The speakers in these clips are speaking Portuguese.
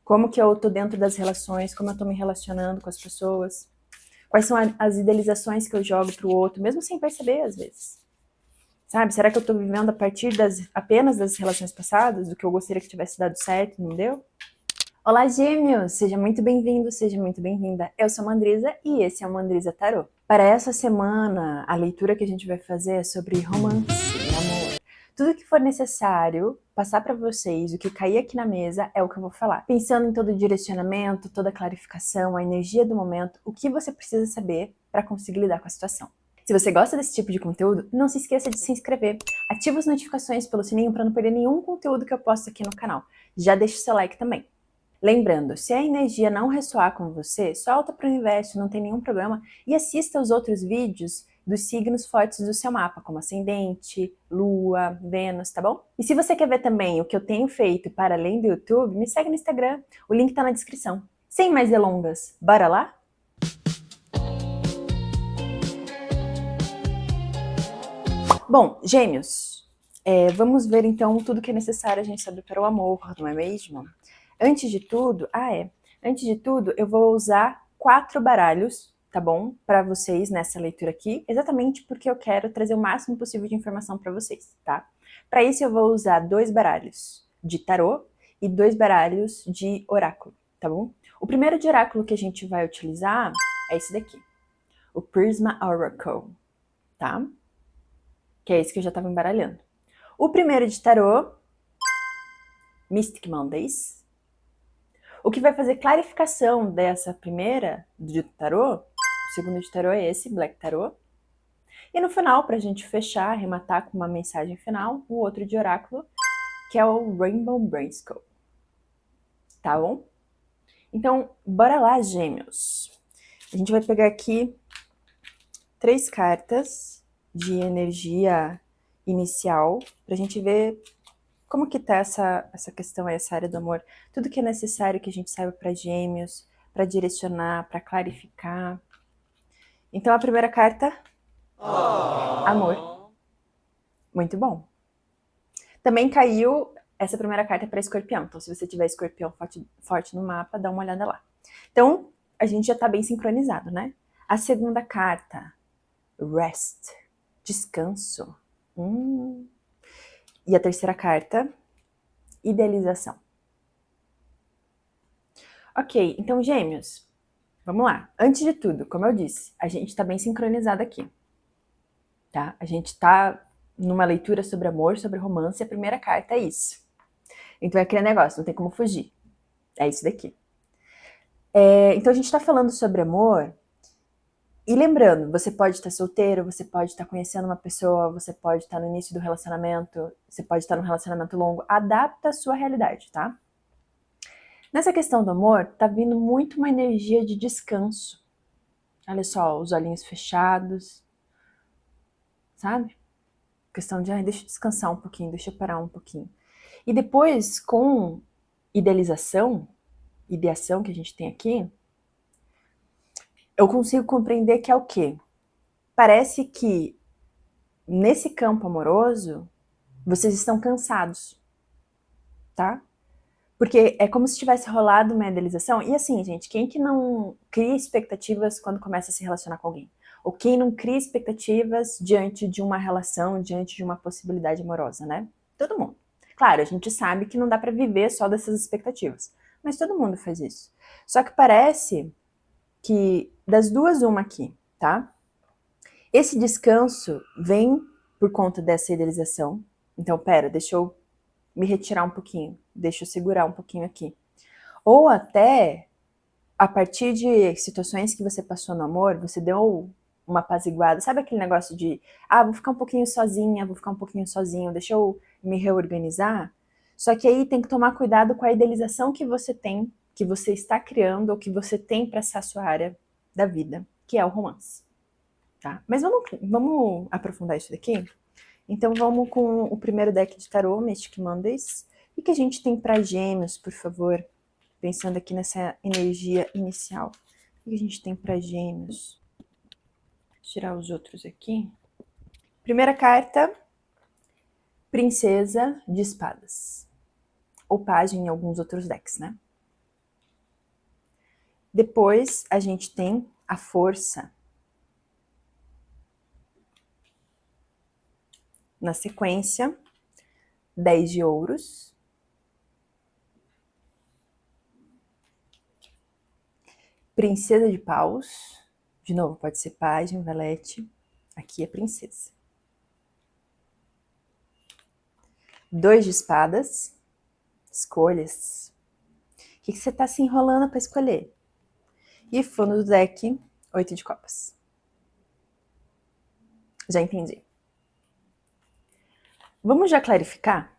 Como que eu tô dentro das relações, como eu tô me relacionando com as pessoas, quais são as idealizações que eu jogo pro outro, mesmo sem perceber às vezes. Sabe, será que eu tô vivendo a partir apenas das relações passadas, do que eu gostaria que tivesse dado certo e não deu? Olá, gêmeos! Seja muito bem-vindo, seja muito bem-vinda. Eu sou a Mandrisa e esse é o Mandrisa Tarot. Para essa semana, a leitura que a gente vai fazer é sobre romance e amor. Tudo que for necessário passar para vocês, o que cair aqui na mesa é o que eu vou falar. Pensando em todo o direcionamento, toda a clarificação, a energia do momento, o que você precisa saber para conseguir lidar com a situação. Se você gosta desse tipo de conteúdo, não se esqueça de se inscrever. Ativa as notificações pelo sininho para não perder nenhum conteúdo que eu posto aqui no canal. Já deixa o seu like também. Lembrando, se a energia não ressoar com você, solta para o universo, não tem nenhum problema, e assista os outros vídeos dos signos fortes do seu mapa, como ascendente, lua, Vênus, tá bom? E se você quer ver também o que eu tenho feito para além do YouTube, me segue no Instagram, o link tá na descrição. Sem mais delongas, bora lá? Bom, gêmeos, vamos ver então tudo que é necessário a gente saber para o amor, não é mesmo? Antes de tudo, eu vou usar 4 baralhos, tá bom? Para vocês nessa leitura aqui, exatamente porque eu quero trazer o máximo possível de informação para vocês, tá? Para isso eu vou usar 2 baralhos de tarô e 2 baralhos de oráculo, tá bom? O primeiro de oráculo que a gente vai utilizar é esse daqui, o Prisma Oracle, tá? Que é esse que eu já estava embaralhando. O primeiro de tarô, Mystic Mondays. O que vai fazer clarificação dessa primeira de tarô, o segundo de tarô é esse, Black Tarot. E no final, pra gente fechar, arrematar com uma mensagem final, o outro de oráculo, que é o Rainbow Brainscope. Tá bom? Então, bora lá, gêmeos. A gente vai pegar aqui 3 cartas de energia inicial pra gente ver como que tá essa questão, essa área do amor? Tudo que é necessário que a gente saiba para gêmeos, para direcionar, para clarificar. Então a primeira carta, amor. Muito bom. Também caiu essa primeira carta para escorpião. Então se você tiver escorpião forte no mapa, dá uma olhada lá. Então a gente já tá bem sincronizado, né? A segunda carta, rest, descanso. E a terceira carta, idealização. Ok, então gêmeos, vamos lá. Antes de tudo, como eu disse, a gente tá bem sincronizado aqui, tá? A gente tá numa leitura sobre amor, sobre romance, e a primeira carta é isso. Então é aquele negócio, não tem como fugir. É isso daqui. Então a gente tá falando sobre amor, e lembrando, você pode estar solteiro, você pode estar conhecendo uma pessoa, você pode estar no início do relacionamento, você pode estar num relacionamento longo, adapta a sua realidade, tá? Nessa questão do amor, tá vindo muito uma energia de descanso. Olha só, os olhinhos fechados, sabe? Questão de, deixa eu descansar um pouquinho, deixa eu parar um pouquinho. E depois, com idealização, ideação que a gente tem aqui, eu consigo compreender que é o quê? Parece que nesse campo amoroso, vocês estão cansados, tá? Porque é como se tivesse rolado uma idealização. E assim, gente, quem que não cria expectativas quando começa a se relacionar com alguém? Ou quem não cria expectativas diante de uma relação, diante de uma possibilidade amorosa, né? Todo mundo. Claro, a gente sabe que não dá pra viver só dessas expectativas, mas todo mundo faz isso. Só que parece que das duas uma aqui, tá? Esse descanso vem por conta dessa idealização. Então, pera, deixa eu me retirar um pouquinho, deixa eu segurar um pouquinho aqui. Ou até, a partir de situações que você passou no amor, você deu uma apaziguada. Sabe aquele negócio de, vou ficar um pouquinho sozinha, vou ficar um pouquinho sozinho, deixa eu me reorganizar? Só que aí tem que tomar cuidado com a idealização que você tem, que você está criando, ou que você tem para essa sua área da vida, que é o romance. Tá? Mas vamos aprofundar isso daqui? Então vamos com o primeiro deck de tarô, Mystic Mondays. O que a gente tem para gêmeos, por favor? Pensando aqui nessa energia inicial. O que a gente tem para gêmeos? Vou tirar os outros aqui. Primeira carta, Princesa de Espadas. Ou Pagem em alguns outros decks, né? Depois a gente tem a força. Na sequência, 10 de ouros. Princesa de paus. De novo, pode ser pajem, valete. Aqui é princesa. 2 de espadas. Escolhas. O que você está se enrolando para escolher? E fundo do deck, 8 de copas. Já entendi. Vamos já clarificar?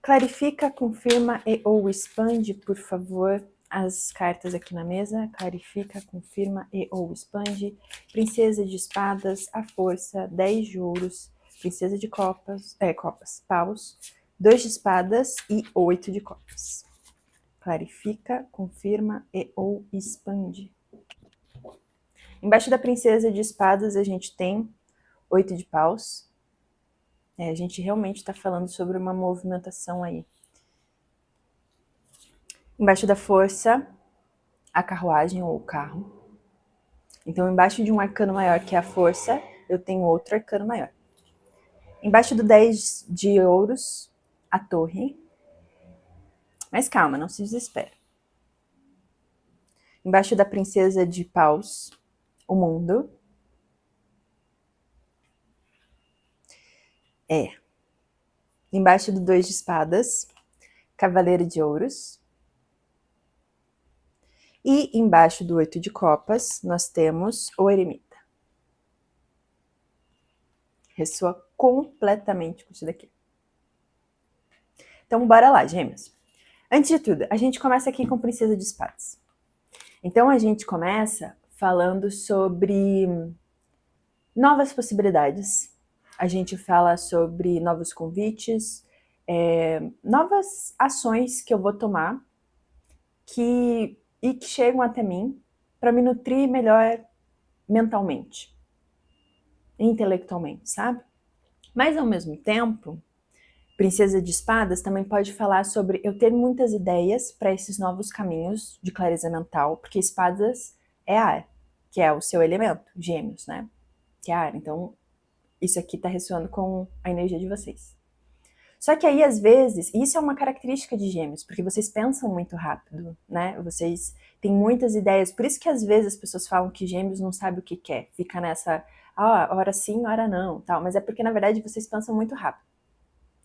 Clarifica, confirma e ou expande, por favor, as cartas aqui na mesa. Clarifica, confirma e ou expande. Princesa de espadas, a força, 10 de ouros, princesa de copas, paus, 2 de espadas e 8 de copas. Clarifica, confirma e ou expande. Embaixo da princesa de espadas a gente tem 8 de paus. A gente realmente está falando sobre uma movimentação aí. Embaixo da força, a carruagem ou o carro. Então, embaixo de um arcano maior, que é a força, eu tenho outro arcano maior. Embaixo do 10 de ouros, a torre. Mas calma, não se desespera. Embaixo da princesa de paus, o mundo. Embaixo do 2 de espadas, cavaleiro de ouros. E embaixo do 8 de copas, nós temos o eremita. Ressoa completamente com isso daqui. Então, bora lá, gêmeos. Antes de tudo, a gente começa aqui com princesa de espadas. Então, a gente começa falando sobre novas possibilidades. A gente fala sobre novos convites, novas ações que eu vou tomar que chegam até mim para me nutrir melhor mentalmente, intelectualmente, sabe? Mas, ao mesmo tempo, Princesa de Espadas também pode falar sobre eu ter muitas ideias para esses novos caminhos de clareza mental, porque espadas é ar, que é o seu elemento, gêmeos, né? Que é ar. Então, isso aqui tá ressoando com a energia de vocês. Só que aí, às vezes, isso é uma característica de gêmeos, porque vocês pensam muito rápido, né? Vocês têm muitas ideias. Por isso que, às vezes, as pessoas falam que gêmeos não sabem o que quer. Fica nessa, hora sim, hora não, tal. Mas é porque, na verdade, vocês pensam muito rápido.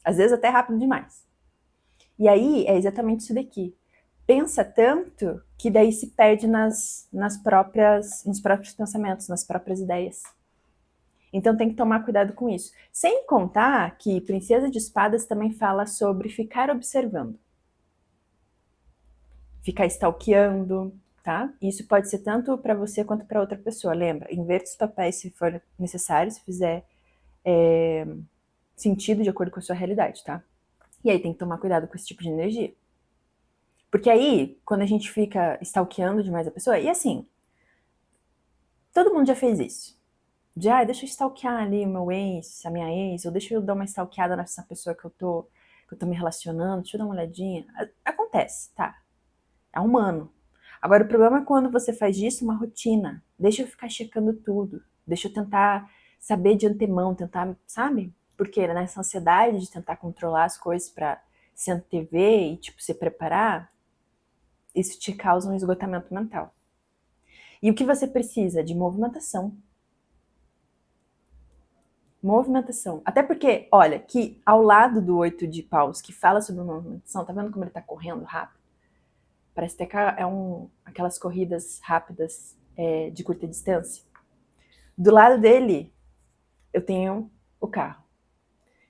Às vezes até rápido demais. E aí é exatamente isso daqui. Pensa tanto que daí se perde nos próprios pensamentos, nas próprias ideias. Então tem que tomar cuidado com isso. Sem contar que Princesa de Espadas também fala sobre ficar observando. Ficar stalkeando, tá? Isso pode ser tanto para você quanto para outra pessoa. Lembra, inverta os papéis se for necessário, se fizer sentido de acordo com a sua realidade, tá? E aí tem que tomar cuidado com esse tipo de energia. Porque aí, quando a gente fica stalkeando demais a pessoa, e assim, todo mundo já fez isso. Deixa eu stalkear ali o meu ex, a minha ex, ou deixa eu dar uma stalkeada nessa pessoa que eu tô me relacionando, deixa eu dar uma olhadinha. Acontece, tá? É humano. Agora, o problema é quando você faz disso uma rotina. Deixa eu ficar checando tudo. Deixa eu tentar saber de antemão, tentar, sabe? Porque nessa ansiedade de tentar controlar as coisas pra se antever e, tipo, se preparar, isso te causa um esgotamento mental. E o que você precisa? De movimentação. Movimentação. Até porque, olha, que ao lado do 8 de paus, que fala sobre movimentação, tá vendo como ele tá correndo rápido? Parece que é aquelas corridas rápidas de curta distância. Do lado dele, eu tenho o carro,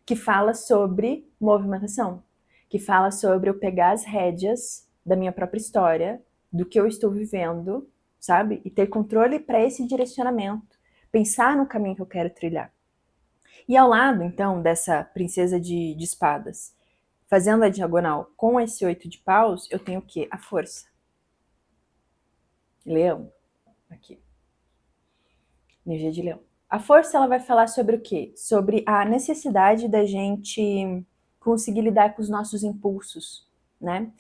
que fala sobre movimentação, que fala sobre eu pegar as rédeas da minha própria história, do que eu estou vivendo, sabe? E ter controle para esse direcionamento, pensar no caminho que eu quero trilhar. E ao lado, então, dessa princesa de espadas, fazendo a diagonal com esse 8 de paus, eu tenho o quê? A força. Leão. Aqui. Energia de leão. A força, ela vai falar sobre o quê? Sobre a necessidade da gente conseguir lidar com os nossos impulsos, né?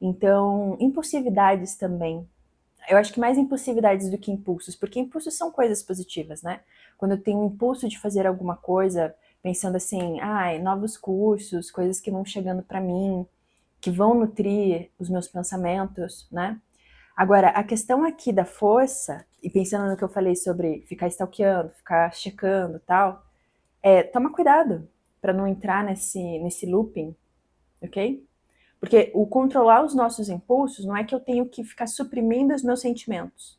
Então, impulsividades também. Eu acho que mais impulsividades do que impulsos, porque impulsos são coisas positivas, né? Quando eu tenho um impulso de fazer alguma coisa, pensando assim, novos cursos, coisas que vão chegando para mim, que vão nutrir os meus pensamentos, né? Agora, a questão aqui da força, e pensando no que eu falei sobre ficar stalkeando, ficar checando e tal, toma cuidado para não entrar nesse looping, ok? Porque o controlar os nossos impulsos não é que eu tenho que ficar suprimindo os meus sentimentos,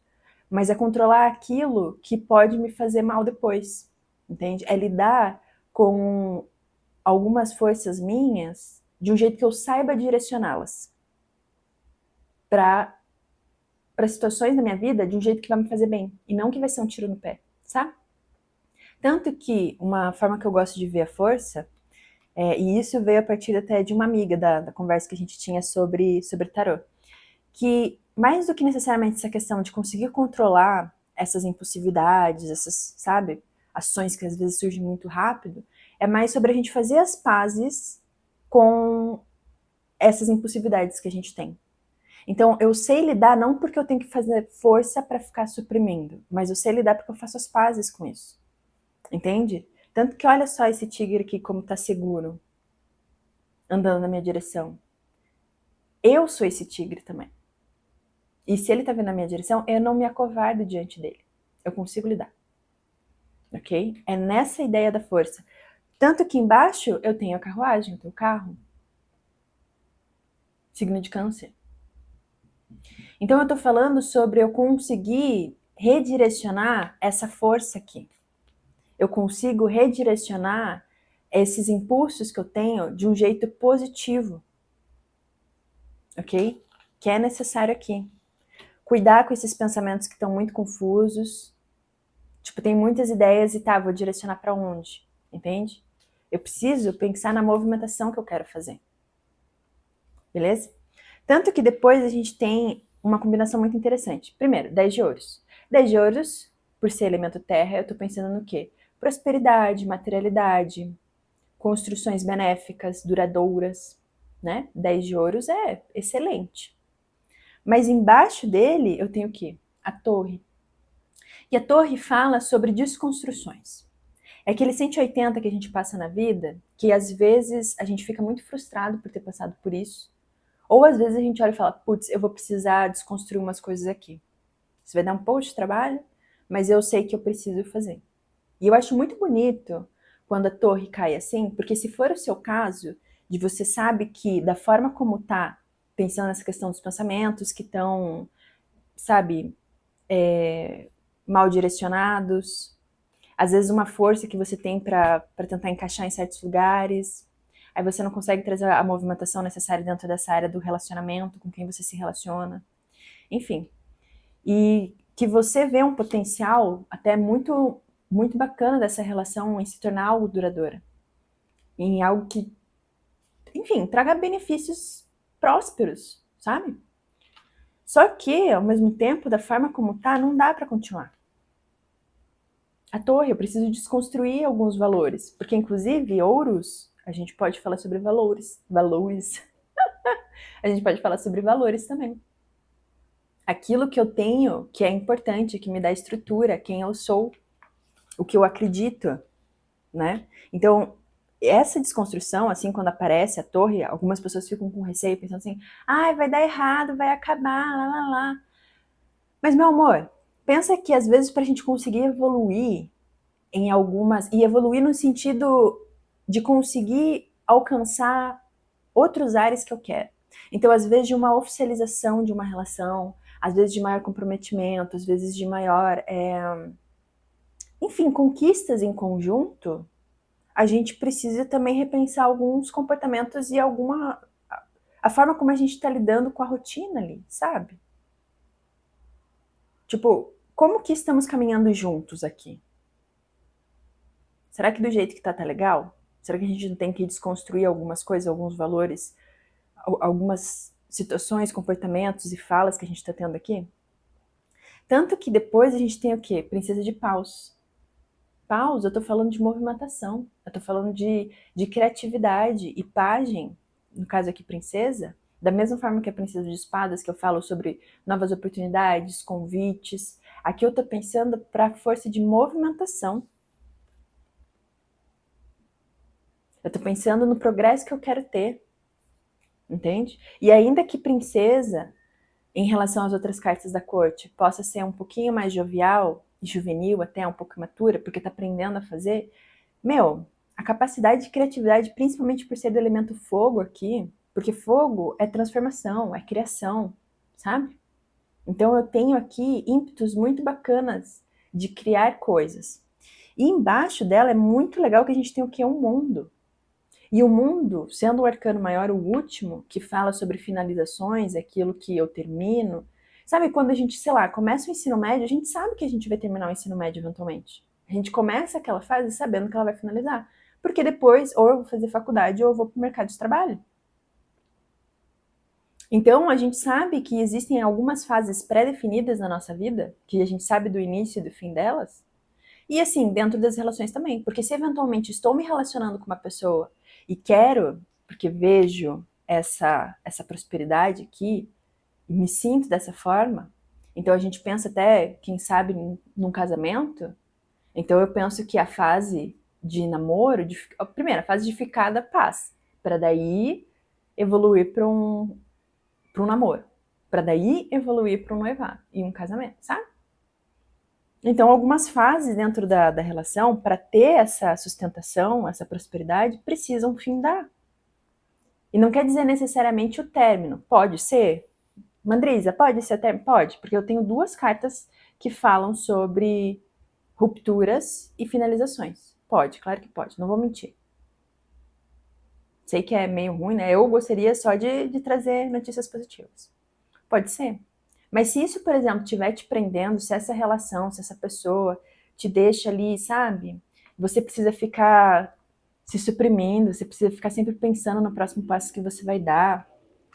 mas é controlar aquilo que pode me fazer mal depois, entende? É lidar com algumas forças minhas de um jeito que eu saiba direcioná-las para situações da minha vida de um jeito que vai me fazer bem e não que vai ser um tiro no pé, sabe? Tanto que uma forma que eu gosto de ver a força, e isso veio a partir até de uma amiga da conversa que a gente tinha sobre tarô, que mais do que necessariamente essa questão de conseguir controlar essas impulsividades, essas, sabe, ações que às vezes surgem muito rápido, é mais sobre a gente fazer as pazes com essas impulsividades que a gente tem. Então, eu sei lidar não porque eu tenho que fazer força para ficar suprimindo, mas eu sei lidar porque eu faço as pazes com isso. Entende? Tanto que olha só esse tigre aqui como tá seguro, andando na minha direção. Eu sou esse tigre também. E se ele tá vindo na minha direção, eu não me acovardo diante dele. Eu consigo lidar. Ok? É nessa ideia da força. Tanto que embaixo eu tenho a carruagem, eu tenho o carro. Signo de câncer. Então eu tô falando sobre eu conseguir redirecionar essa força aqui. Eu consigo redirecionar esses impulsos que eu tenho de um jeito positivo. Ok? Que é necessário aqui. Cuidar com esses pensamentos que estão muito confusos. Tipo, tem muitas ideias e tá, vou direcionar para onde? Entende? Eu preciso pensar na movimentação que eu quero fazer. Beleza? Tanto que depois a gente tem uma combinação muito interessante. Primeiro, 10 de ouros. 10 de ouros, por ser elemento terra, eu tô pensando no quê? Prosperidade, materialidade, construções benéficas, duradouras, né? 10 de ouros é excelente. Mas embaixo dele eu tenho o quê? A torre. E a torre fala sobre desconstruções. É aquele 180 que a gente passa na vida, que às vezes a gente fica muito frustrado por ter passado por isso, ou às vezes a gente olha e fala, putz, eu vou precisar desconstruir umas coisas aqui. Isso vai dar um pouco de trabalho, mas eu sei que eu preciso fazer. E eu acho muito bonito quando a torre cai assim, porque se for o seu caso, de você sabe que da forma como tá, pensando nessa questão dos pensamentos que estão, sabe, mal direcionados, às vezes uma força que você tem para tentar encaixar em certos lugares, aí você não consegue trazer a movimentação necessária dentro dessa área do relacionamento, com quem você se relaciona, enfim. E que você vê um potencial até muito, muito bacana dessa relação em se tornar algo duradoura, em algo que, enfim, traga benefícios prósperos, sabe? Só que, ao mesmo tempo, da forma como tá, não dá para continuar. A torre, eu preciso desconstruir alguns valores, porque inclusive ouros, a gente pode falar sobre valores, a gente pode falar sobre valores também. Aquilo que eu tenho, que é importante, que me dá estrutura, quem eu sou, o que eu acredito, né? Então, essa desconstrução, assim, quando aparece a torre, algumas pessoas ficam com receio, pensando assim, vai dar errado, vai acabar, lá, lá, lá. Mas, meu amor, pensa que às vezes pra gente conseguir evoluir em algumas, e evoluir no sentido de conseguir alcançar outros ares que eu quero. Então, às vezes, de uma oficialização de uma relação, às vezes de maior comprometimento, às vezes de maior, enfim, conquistas em conjunto, a gente precisa também repensar alguns comportamentos e a forma como a gente está lidando com a rotina ali, sabe? Tipo, como que estamos caminhando juntos aqui? Será que do jeito que tá legal? Será que a gente não tem que desconstruir algumas coisas, alguns valores, algumas situações, comportamentos e falas que a gente tá tendo aqui? Tanto que depois a gente tem o quê? Princesa de Paus. Paus, eu tô falando de movimentação, eu tô falando de criatividade e pajem, no caso aqui princesa, Da mesma forma que a Princesa de Espadas, que eu falo sobre novas oportunidades, convites, aqui eu tô pensando para a força de movimentação. Eu tô pensando no progresso que eu quero ter, entende? E ainda que princesa, em relação às outras cartas da corte, possa ser um pouquinho mais jovial e juvenil, até um pouco imatura, porque tá aprendendo a fazer, meu, a capacidade de criatividade, principalmente por ser do elemento fogo aqui, porque fogo é transformação, é criação, sabe? Então eu tenho aqui ímpetos muito bacanas de criar coisas. E embaixo dela é muito legal que a gente tem o que é um mundo. E o mundo, sendo o arcano maior, o último, que fala sobre finalizações, aquilo que eu termino. Sabe, quando a gente, sei lá, começa o ensino médio, a gente sabe que a gente vai terminar o ensino médio eventualmente. A gente começa aquela fase sabendo que ela vai finalizar. Porque depois, ou eu vou fazer faculdade, ou eu vou pro mercado de trabalho. Então, a gente sabe que existem algumas fases pré-definidas na nossa vida, que a gente sabe do início e do fim delas. E assim, dentro das relações também. Porque se eventualmente estou me relacionando com uma pessoa e quero, porque vejo essa prosperidade aqui, e me sinto dessa forma, então a gente pensa até, quem sabe, num casamento. Então eu penso que a fase de namoro, a primeira fase de ficar da paz, para daí evoluir para um namoro, para daí evoluir para um noivado e um casamento, sabe? Então, algumas fases dentro da relação, para ter essa sustentação, essa prosperidade, precisam findar. E não quer dizer necessariamente o término. Pode ser? Mandrisa, pode ser o término? Pode, porque eu tenho duas cartas que falam sobre rupturas e finalizações. Pode, claro que pode, não vou mentir. Sei que é meio ruim, né? Eu gostaria só de trazer notícias positivas. Pode ser. Mas se isso, por exemplo, estiver te prendendo, se essa relação, se essa pessoa te deixa ali, sabe? Você precisa ficar se suprimindo, você precisa ficar sempre pensando no próximo passo que você vai dar,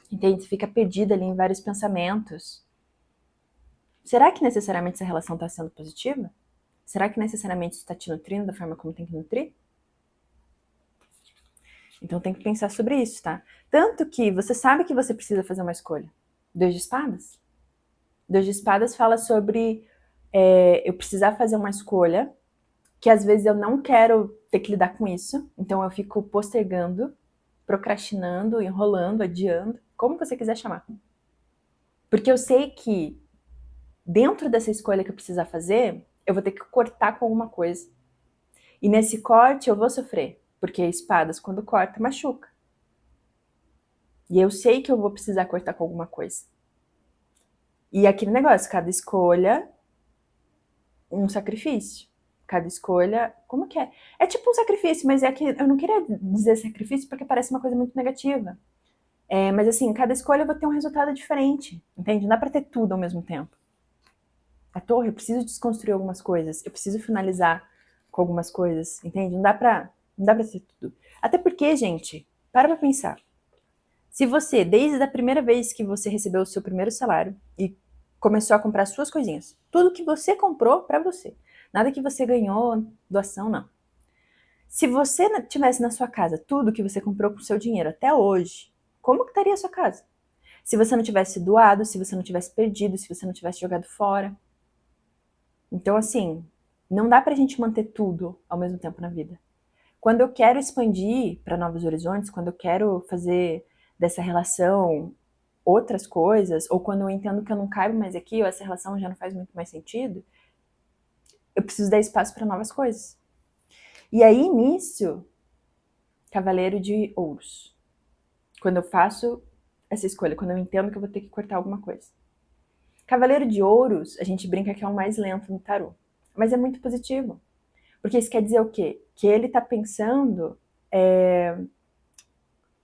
entende? Você fica perdida ali em vários pensamentos. Será que necessariamente essa relação está sendo positiva? Será que necessariamente está te nutrindo da forma como tem que nutrir? Então tem que pensar sobre isso, tá? Tanto que você sabe que você precisa fazer uma escolha. 2 de espadas? 2 de espadas fala sobre eu precisar fazer uma escolha, que às vezes eu não quero ter que lidar com isso, então eu fico postergando, procrastinando, enrolando, adiando, como você quiser chamar. Porque eu sei que dentro dessa escolha que eu precisar fazer, eu vou ter que cortar com alguma coisa. E nesse corte eu vou sofrer, porque espadas, quando corta, machuca. E eu sei que eu vou precisar cortar com alguma coisa. E aquele negócio, cada escolha, um sacrifício. Cada escolha, como que é? É tipo um sacrifício, mas é que eu não queria dizer sacrifício porque parece uma coisa muito negativa. Mas assim, cada escolha vai ter um resultado diferente, entende? Não dá pra ter tudo ao mesmo tempo. A torre, eu preciso desconstruir algumas coisas, eu preciso finalizar com algumas coisas, entende? Não dá pra ter tudo. Até porque, gente, pra pensar. Se você, desde a primeira vez que você recebeu o seu primeiro salário e começou a comprar suas coisinhas, tudo que você comprou pra você, nada que você ganhou, doação, não. Se você tivesse na sua casa tudo que você comprou com o seu dinheiro até hoje, como que estaria a sua casa? Se você não tivesse doado, se você não tivesse perdido, se você não tivesse jogado fora. Então, assim, não dá pra gente manter tudo ao mesmo tempo na vida. Quando eu quero expandir para novos horizontes, quando eu quero fazer dessa relação outras coisas, ou quando eu entendo que eu não caibo mais aqui, ou essa relação já não faz muito mais sentido, eu preciso dar espaço para novas coisas. E aí, nisso, Cavaleiro de Ouros. Quando eu faço essa escolha, quando eu entendo que eu vou ter que cortar alguma coisa. Cavaleiro de Ouros, a gente brinca que é o mais lento no tarô. Mas é muito positivo. Porque isso quer dizer o quê? Que ele tá pensando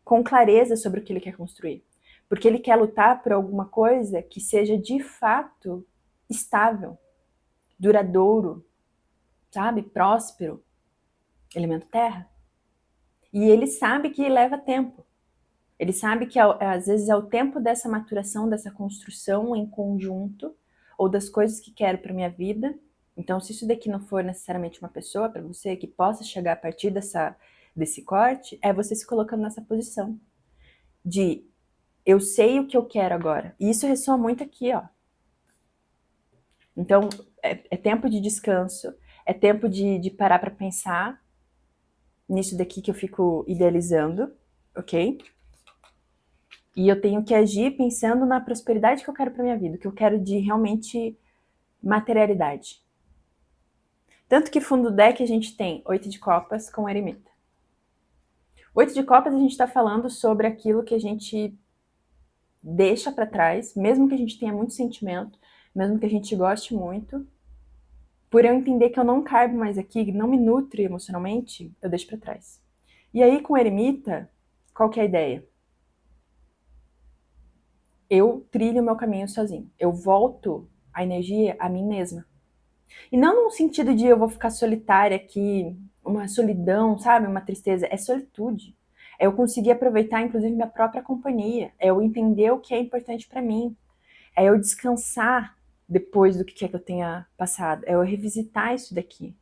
com clareza sobre o que ele quer construir. Porque ele quer lutar por alguma coisa que seja de fato estável, duradouro, sabe? Próspero. Elemento terra. E ele sabe que leva tempo. Ele sabe que às vezes é o tempo dessa maturação, dessa construção em conjunto, ou das coisas que quero para minha vida. Então, se isso daqui não for necessariamente uma pessoa para você que possa chegar a partir desse corte, é você se colocando nessa posição de Eu sei o que eu quero agora. E isso ressoa muito aqui, ó. Então, é tempo de descanso, é tempo de parar para pensar nisso daqui que eu fico idealizando, ok? E eu tenho que agir pensando na prosperidade que eu quero para minha vida, que eu quero de realmente materialidade. Tanto que fundo do deck a gente tem 8 de copas com eremita. 8 de copas a gente está falando sobre aquilo que a gente deixa para trás, mesmo que a gente tenha muito sentimento, mesmo que a gente goste muito, por eu entender que eu não caibo mais aqui, não me nutre emocionalmente, eu deixo para trás. E aí com eremita, qual que é a ideia? Eu trilho o meu caminho sozinho. Eu volto a energia a mim mesma. E não no sentido de eu vou ficar solitária aqui, uma solidão, sabe? Uma tristeza. É solitude. É eu conseguir aproveitar, inclusive, minha própria companhia. É eu entender o que é importante para mim. É eu descansar depois do que é que eu tenha passado. É eu revisitar isso daqui.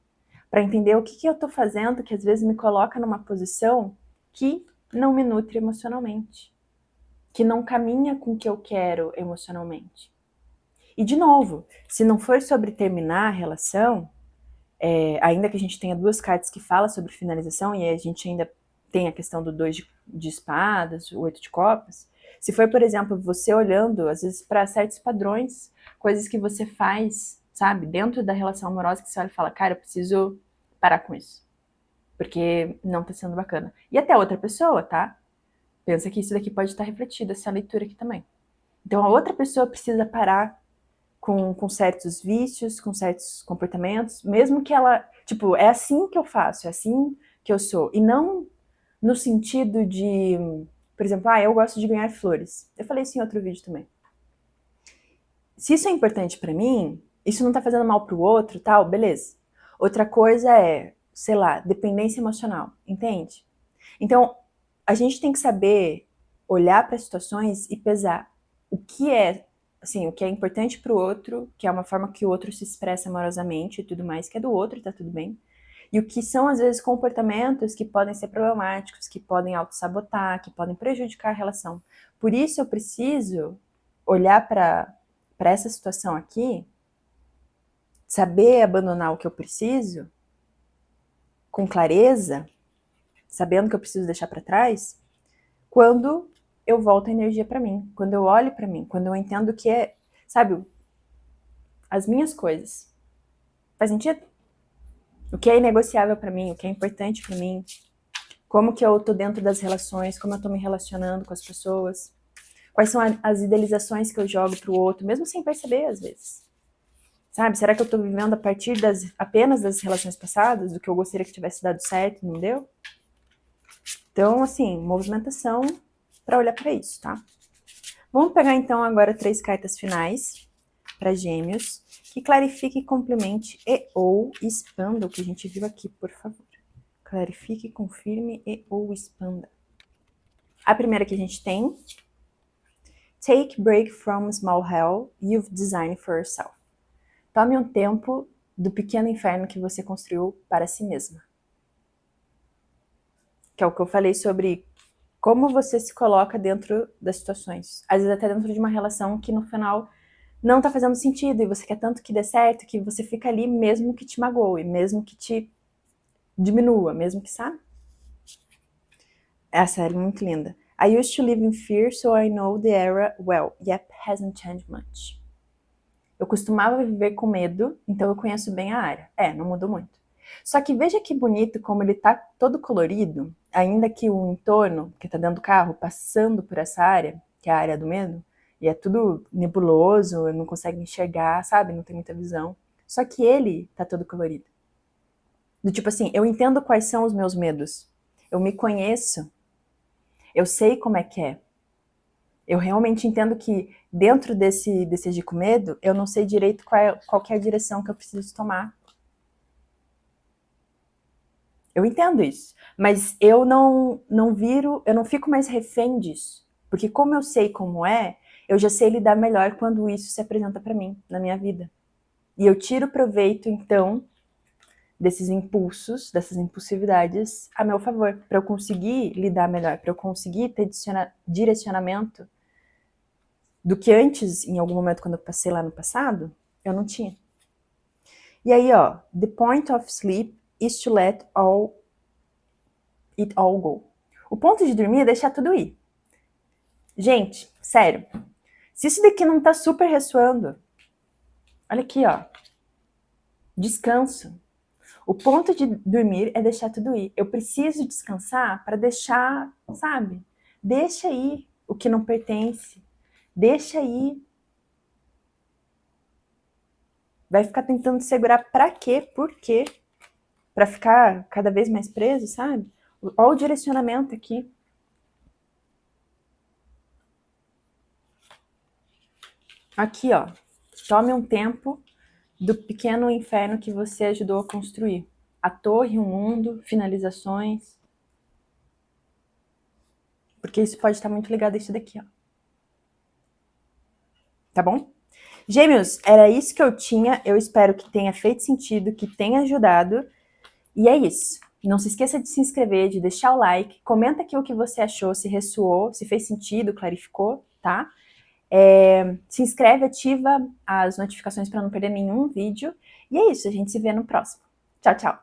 Para entender o que eu tô fazendo que às vezes me coloca numa posição que não me nutre emocionalmente. Que não caminha com o que eu quero emocionalmente. E, de novo, se não for sobre terminar a relação, ainda que a gente tenha duas cartas que falam sobre finalização, e a gente ainda tem a questão do 2 de espadas, o 8 de copas, se for, por exemplo, você olhando, às vezes, para certos padrões, coisas que você faz, sabe, dentro da relação amorosa, que você olha e fala, cara, eu preciso parar com isso, porque não tá sendo bacana. E até outra pessoa, tá? Pensa que isso daqui pode estar refletido, essa leitura aqui também. Então, a outra pessoa precisa parar com certos vícios, com certos comportamentos, mesmo que ela, tipo, é assim que eu faço, é assim que eu sou. E não no sentido de, por exemplo, eu gosto de ganhar flores. Eu falei isso em outro vídeo também. Se isso é importante pra mim, isso não tá fazendo mal pro outro, tal, beleza. Outra coisa é, sei lá, dependência emocional, entende? Então, a gente tem que saber olhar para as situações e pesar o que é, assim, o que é importante para o outro, que é uma forma que o outro se expressa amorosamente e tudo mais, que é do outro e tá tudo bem. E o que são, às vezes, comportamentos que podem ser problemáticos, que podem auto-sabotar, que podem prejudicar a relação. Por isso eu preciso olhar para essa situação aqui, saber abandonar o que eu preciso com clareza, sabendo que eu preciso deixar para trás, quando eu volto a energia para mim, quando eu olho para mim, quando eu entendo que é, sabe, as minhas coisas. Faz sentido? O que é inegociável para mim, o que é importante para mim, como que eu tô dentro das relações, como eu tô me relacionando com as pessoas, quais são as idealizações que eu jogo pro outro, mesmo sem perceber às vezes. Sabe, será que eu tô vivendo a partir apenas das relações passadas, do que eu gostaria que tivesse dado certo e não deu? Então, assim, movimentação para olhar para isso, tá? Vamos pegar então agora 3 cartas finais para Gêmeos, que clarifique, complemente e ou expanda o que a gente viu aqui, por favor. Clarifique, confirme e ou expanda. A primeira que a gente tem: Take break from small hell you've designed for yourself. Tome um tempo do pequeno inferno que você construiu para si mesma. Que é o que eu falei sobre como você se coloca dentro das situações. Às vezes até dentro de uma relação que no final não tá fazendo sentido e você quer tanto que dê certo que você fica ali mesmo que te magoe, mesmo que te diminua, mesmo que, sabe? Essa é muito linda. I used to live in fear, so I know the era well. Yep, hasn't changed much. Eu costumava viver com medo, então eu conheço bem a área. Não mudou muito. Só que veja que bonito como ele tá todo colorido, ainda que o entorno, que tá dentro do carro, passando por essa área, que é a área do medo, e é tudo nebuloso, não consegue enxergar, sabe? Não tem muita visão. Só que ele tá todo colorido. Do tipo assim, eu entendo quais são os meus medos. Eu me conheço. Eu sei como é que é. Eu realmente entendo que dentro desse agir com medo, eu não sei direito qual que é a direção que eu preciso tomar. Eu entendo isso, mas eu não fico mais refém disso, porque como eu sei como é, eu já sei lidar melhor quando isso se apresenta para mim na minha vida. E eu tiro proveito então desses impulsos, dessas impulsividades a meu favor, para eu conseguir lidar melhor, para eu conseguir ter direcionamento do que antes, em algum momento, quando eu passei lá no passado, eu não tinha. E aí, ó, the point of sleep is to let it all go. O ponto de dormir é deixar tudo ir. Gente, sério, se isso daqui não tá super ressoando, olha aqui, ó, descanso. O ponto de dormir é deixar tudo ir. Eu preciso descansar para deixar, sabe? Deixa aí o que não pertence. Deixa aí. Vai ficar tentando segurar pra quê? Por quê? Pra ficar cada vez mais preso, sabe? Olha o direcionamento aqui. Aqui, ó. Tome um tempo do pequeno inferno que você ajudou a construir. A torre, o mundo, finalizações. Porque isso pode estar muito ligado a isso daqui, ó. Tá bom? Gêmeos, era isso que eu tinha. Eu espero que tenha feito sentido, que tenha ajudado. E é isso. Não se esqueça de se inscrever, de deixar o like. Comenta aqui o que você achou, se ressoou, se fez sentido, clarificou, tá? Se inscreve, ativa as notificações para não perder nenhum vídeo. E é isso, a gente se vê no próximo. Tchau, tchau!